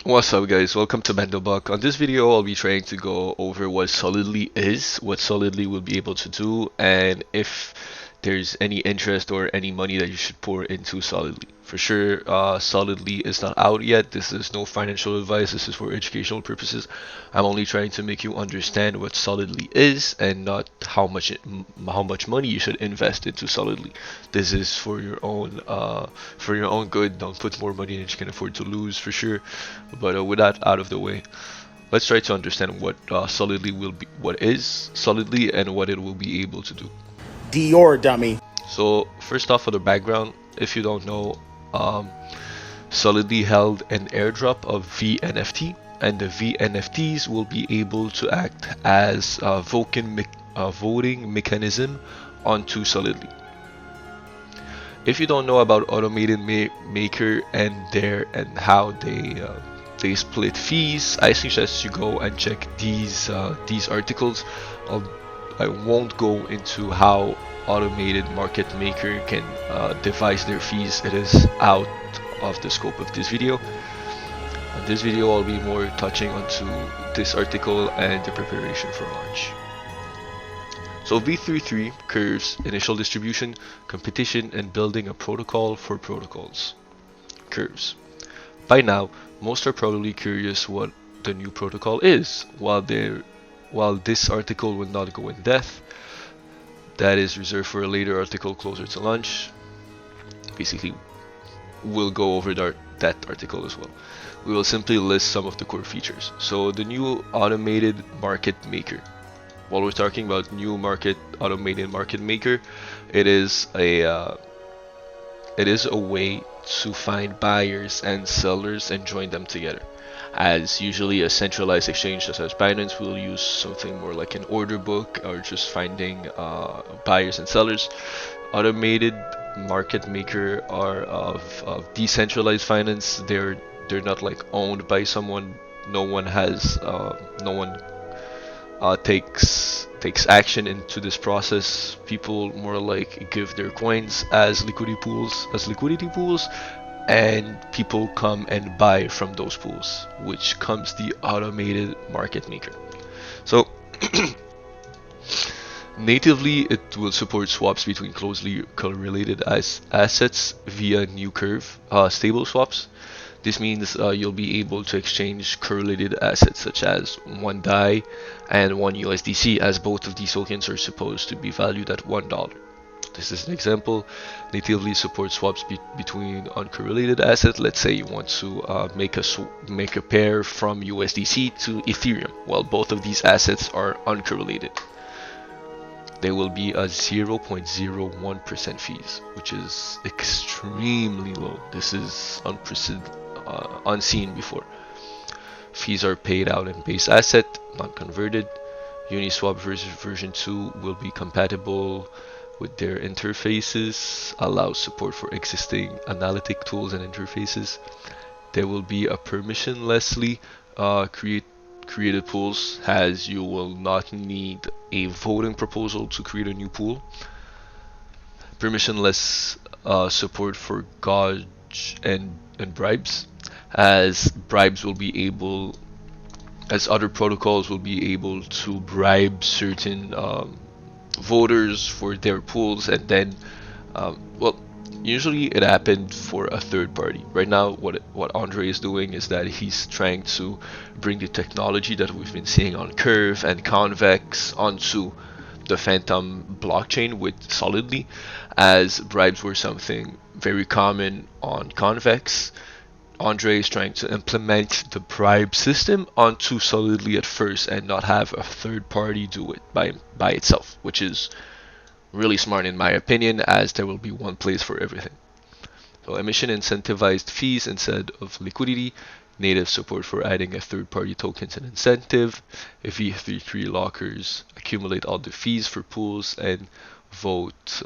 What's up guys, welcome to Mendelbuck. On this video I'll be trying to go over what Solidly is, what Solidly will be able to do, and if there's any interest or any money that you should pour into Solidly. For sure, Solidly is not out yet. This is no financial advice, this is for educational purposes. I'm only trying to make you understand what Solidly is and not how much money you should invest into Solidly. This is for your own good. Don't put more money than you can afford to lose for sure. But with that out of the way, let's try to understand what Solidly will be, what is Solidly, and what it will be able to do. Dior dummy. So first off, for the background, if you don't know, um, Solidly held an airdrop of VNFT, and the VNFTs will be able to act as a voting mechanism onto Solidly. If you don't know about automated maker and how they split fees, I suggest you go and check these articles. I'll, I won't go into how automated market maker can devise their fees. It is out of the scope of this video. In this video, I'll be more touching onto this article and the preparation for launch. So V33 curves initial distribution, competition, and building a protocol for protocols. Curves. By now, most are probably curious what the new protocol is. While this article will not go in depth, that is reserved for a later article closer to launch. Basically, we'll go over that article as well. We will simply list some of the core features. So the new automated market maker. While we're talking about new automated market maker, it is a way to find buyers and sellers and join them together. As usually a centralized exchange such as Binance will use something more like an order book or just finding buyers and sellers. Automated market maker are of decentralized finance. They're not like owned by someone. No one takes action into this process. People more like give their coins as liquidity pools, and people come and buy from those pools, which comes the automated market maker. So natively, it will support swaps between closely correlated assets via new curve stable swaps. This means you'll be able to exchange correlated assets such as one DAI and one USDC, as both of these tokens are supposed to be valued at $1. This is an example. Natively supports swaps between uncorrelated assets. Let's say you want to make a pair from USDC to Ethereum. Well, both of these assets are uncorrelated. There will be a 0.01% fees, which is extremely low. This is unseen before. Fees are paid out in base asset, not converted. Uniswap version 2 will be compatible with their interfaces, allows support for existing analytic tools and interfaces. There will be a permissionlessly created pools, as you will not need a voting proposal to create a new pool. Permissionless support for gauge and bribes, as other protocols will be able to bribe certain voters for their pools, and then well, usually it happened for a third party. Right now, what Andre is doing is that he's trying to bring the technology that we've been seeing on Curve and Convex onto the Phantom blockchain with Solidly, as bribes were something very common on Convex. Andre is trying to implement the bribe system onto Solidly at first and not have a third party do it by itself, which is really smart in my opinion, as there will be one place for everything. So emission incentivized fees instead of liquidity, native support for adding a third-party tokens and incentive, V33 lockers accumulate all the fees for pools and vote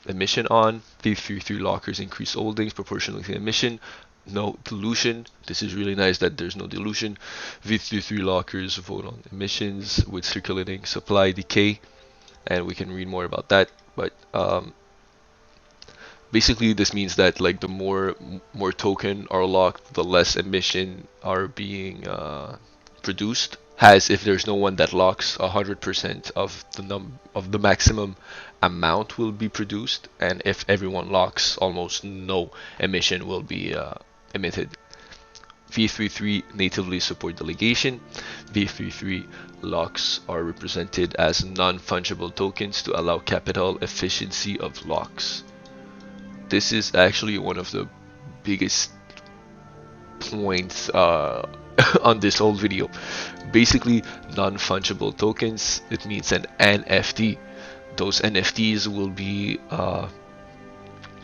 emission on. V33 lockers increase holdings proportionally to emission. No dilution. This is really nice that there's no dilution. V33 lockers vote on emissions with circulating supply decay, and we can read more about that. But Basically, this means that like the more token are locked, the less emission are being produced. As if there's no one that locks 100% of the maximum amount will be produced, and if everyone locks, almost no emission will be emitted. V33 natively support delegation. V33 locks are represented as non-fungible tokens to allow capital efficiency of locks. This is actually one of the biggest points on this whole video. Basically, non-fungible tokens, it means an NFT. Those NFTs will be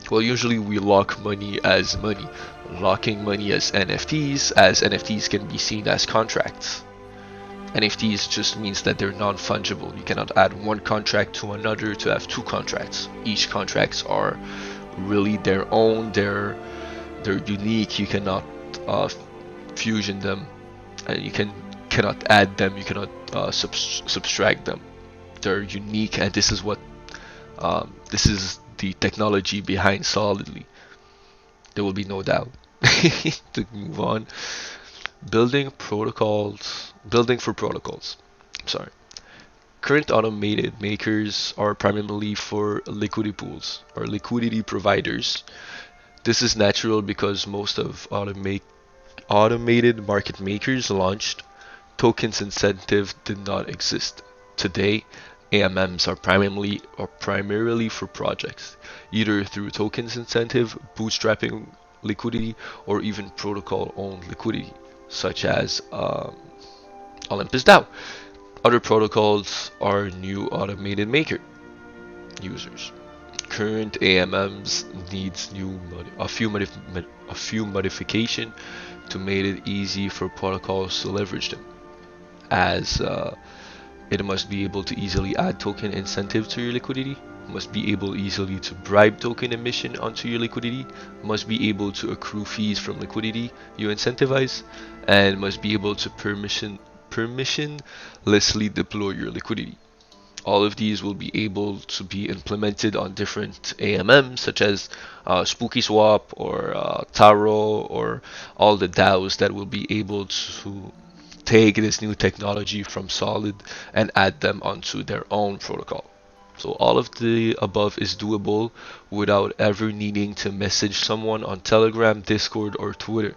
well, usually we lock money as money. Locking money as NFTs can be seen as contracts. NFTs just means that they're non-fungible. You cannot add one contract to another to have two contracts. Each contracts are really their own. They're unique. You cannot fusion them, and you cannot add them. You cannot subtract them. They're unique, and this is what this is the technology behind Solidly. There will be no doubt. To move on, building for protocols. Sorry. Current automated makers are primarily for liquidity pools or liquidity providers. This is natural because most of automated market makers launched, tokens incentive did not exist. Today, AMMs are primarily for projects, either through tokens incentive, bootstrapping liquidity, or even protocol-owned liquidity, such as OlympusDAO. Other protocols are new automated maker users. Current AMMs needs a few modification to make it easy for protocols to leverage them, as it must be able to easily add token incentive to your liquidity, must be able easily to bribe token emission onto your liquidity, must be able to accrue fees from liquidity you incentivize, and must be able to permissionlessly deploy your liquidity. All of these will be able to be implemented on different AMMs such as SpookySwap or Taro, or all the DAOs that will be able to take this new technology from Solid and add them onto their own protocol. So all of the above is doable without ever needing to message someone on Telegram, Discord, or Twitter.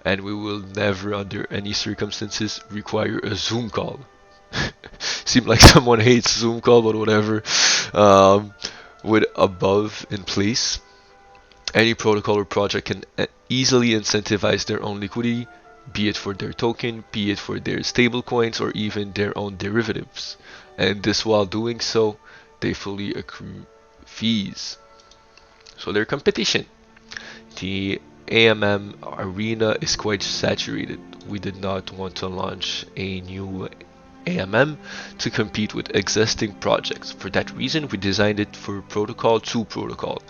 And we will never, under any circumstances, require a Zoom call. Seems like someone hates Zoom call, but whatever. With above in place, any protocol or project can easily incentivize their own liquidity, be it for their token, be it for their stablecoins, or even their own derivatives. And this while doing so, they fully accrue fees. So their competition. The AMM arena is quite saturated. We did not want to launch a new AMM to compete with existing projects. For that reason, we designed it for protocol to protocol.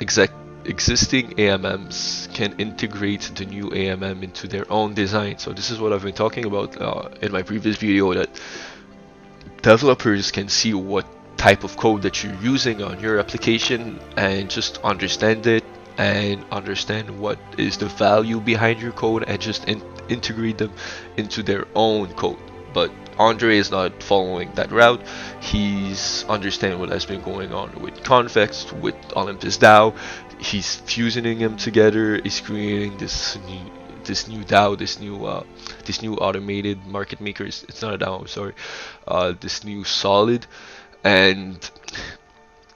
Existing AMMs can integrate the new AMM into their own design. So this is what I've been talking about in my previous video, that developers can see what type of code that you're using on your application and just understand it and understand what is the value behind your code and just integrate them into their own code. But Andre is not following that route. He's understanding what has been going on with Convex, with OlympusDAO. He's fusing them together. He's creating this new DAO, this new automated market makers. It's not a DAO, I'm sorry. This new Solid, and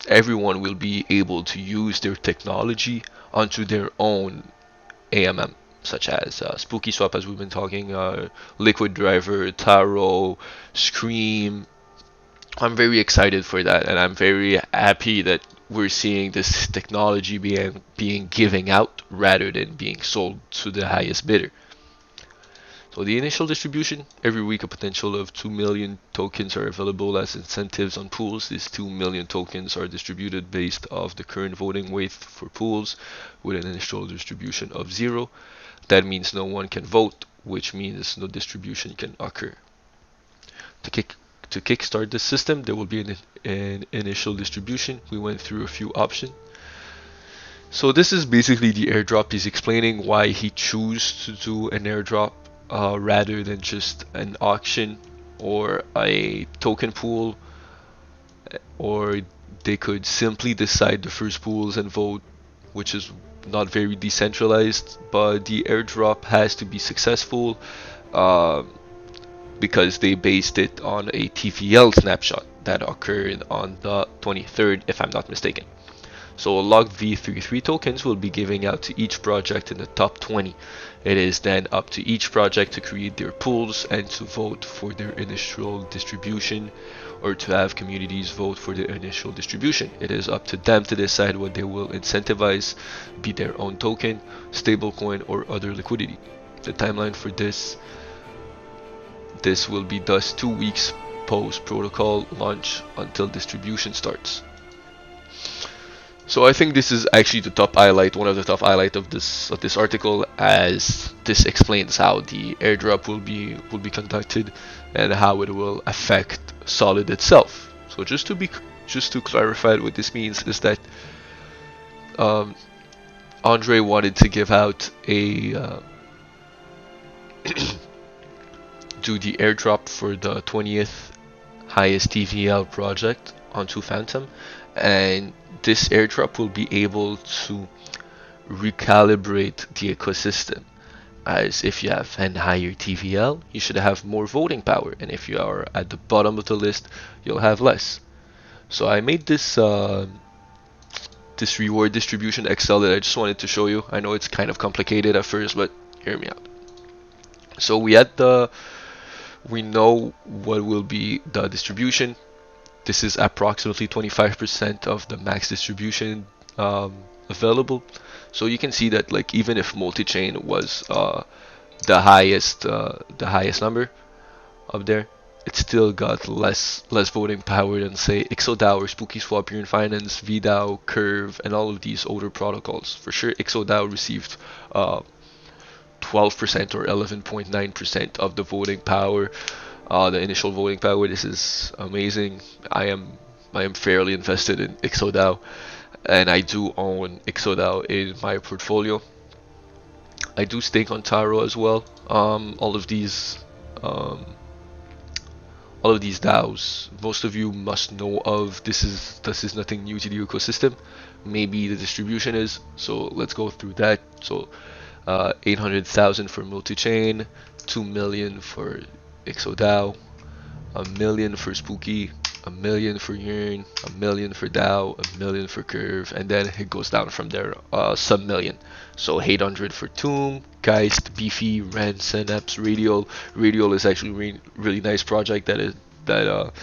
everyone will be able to use their technology onto their own AMM, such as SpookySwap, as we've been talking, Liquid Driver, Taro, Scream. I'm very excited for that, and I'm very happy that we're seeing this technology being given out rather than being sold to the highest bidder. So the initial distribution, every week a potential of 2 million tokens are available as incentives on pools. These 2 million tokens are distributed based off the current voting weight for pools with an initial distribution of 0. That means no one can vote, which means no distribution can occur. To to kickstart the system, there will be an initial distribution. We went through a few options. So this is basically the airdrop. He's explaining why he chose to do an airdrop rather than just an auction or a token pool, or they could simply decide the first pools and vote, which is not very decentralized. But the airdrop has to be successful because they based it on a TVL snapshot that occurred on the 23rd, if I'm not mistaken. So locked V33 tokens will be giving out to each project in the top 20. It is then up to each project to create their pools and to vote for their initial distribution, or to have communities vote for their initial distribution. It is up to them to decide what they will incentivize, be their own token, stablecoin, or other liquidity. The timeline for this will be thus 2 weeks post protocol launch until distribution starts. So I think this is actually the top highlight, one of the top highlight of this article, as this explains how the airdrop will be conducted and how it will affect Solid itself. So just to clarify what this means is that Andre wanted to give out a do the airdrop for the 20th highest TVL project onto Phantom, and this airdrop will be able to recalibrate the ecosystem, as if you have a higher TVL, you should have more voting power, and if you are at the bottom of the list, you'll have less. So I made this this reward distribution Excel that I just wanted to show you. I know it's kind of complicated at first, but hear me out. So we know what will be the distribution. This is approximately 25% of the max distribution available. So you can see that, like, even if multi-chain was the highest number up there, it still got less voting power than, say, XODAO or SpookySwap, Yearn Finance, VDAO, Curve, and all of these older protocols. For sure, XODAO received 12% or 11.9% of the voting power. The initial voting power. This is amazing. I am fairly invested in XODAO, and I do own XODAO in my portfolio. I do stake on Taro as well. All of these DAOs, most of you must know of. This is nothing new to the ecosystem. Maybe the distribution is. So let's go through that. So 800,000 for multi-chain, 2 million for XODAO, 1 million for Spooky, 1 million for Yearn, 1 million for DAO, 1 million for Curve, and then it goes down from there, some million. So 800 for Tomb, Geist, Beefy, Ren, Synapse, Radial. Radial is actually really nice project that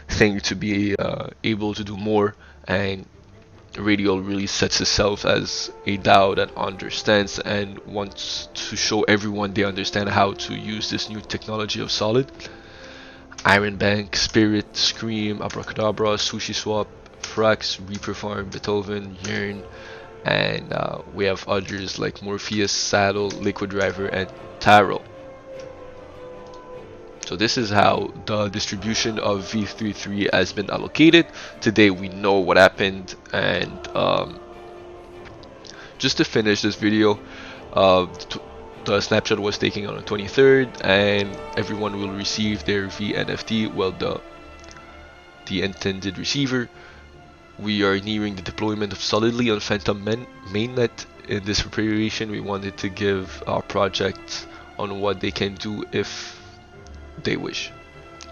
thing to be able to do more, and Radial really sets itself as a DAO that understands and wants to show everyone they understand how to use this new technology of Solid. Iron Bank, Spirit, Scream, Abracadabra, SushiSwap, Frax, Reaper Farm, Beethoven, Yearn, and we have others like Morpheus, Saddle, Liquid Driver, and Taro. So this is how the distribution of V33 has been allocated. Today we know what happened, and just to finish this video, the snapshot was taken on the 23rd, and everyone will receive their VNFT, well, the intended receiver. We are nearing the deployment of Solidly on Phantom mainnet. In this preparation, we wanted to give our projects on what they can do if they wish.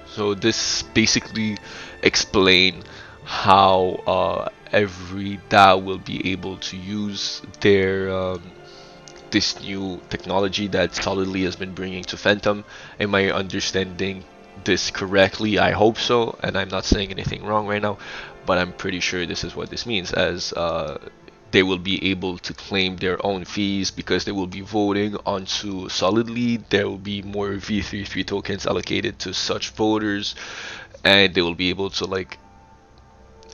So this basically explain how every DAO will be able to use their this new technology that Solidly has been bringing to Phantom. Am I understanding this correctly? I hope so, and I'm not saying anything wrong right now, but I'm pretty sure this is what this means, as they will be able to claim their own fees because they will be voting onto Solidly. There will be more V33 tokens allocated to such voters, and they will be able to, like,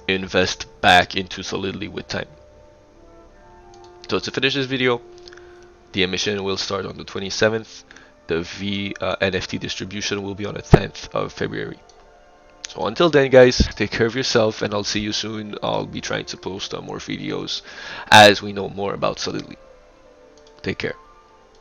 invest back into Solidly with time. So to finish this video, the emission will start on the 27th. The NFT distribution will be on the 10th of February. So until then, guys, take care of yourself, and I'll see you soon. I'll be trying to post more videos as we know more about Solidly. Take care.